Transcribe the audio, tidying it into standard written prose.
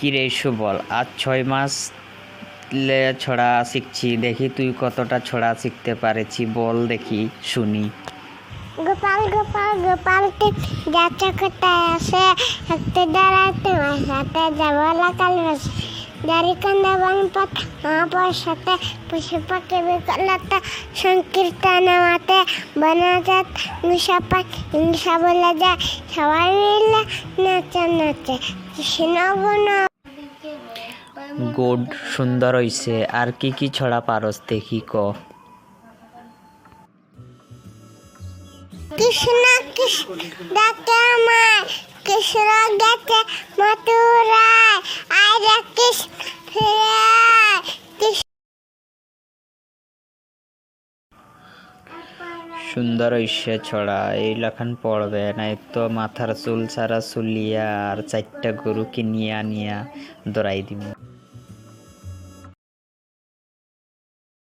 কিরে সুবল, আজ 6 মাস ছড়া শিখছি, দেখি তুই কতটা ছড়া শিখতে পারেছি, বল দেখি শুনি। গোপাল গোপাল গোপালকে যাচ্ছে কোথায় আসে, হাঁটতে দাঁড়াতে মাসাতে যাবলা কাল বসে দাড়ি কান্দা বাংপথ মহাপয়সাতে পশু পাখি বিকলতা সংকীর্তন মাতে বনজাত মুসাপাত হিংসা বলে যায় সবাই মিলে নাচে নাচে কৃষ্ণ গুণ। গুড, সুন্দর হইছে। আর কি কি ছড়া পারস দেখি ক। কৃষ্ণ কৃষ্ণ ডাকে আমায়, কৃষ্ণ গেছে মথুরায়, আরে কৃষ্ণ ফিরে আয়, সুন্দর হইছে ছড়া, এই লেখান পড়বে না তো মাথার চুল সারা চুলিয়া আর 4টা গরু কিনিয়া নিয়া দৌড়াই দিব।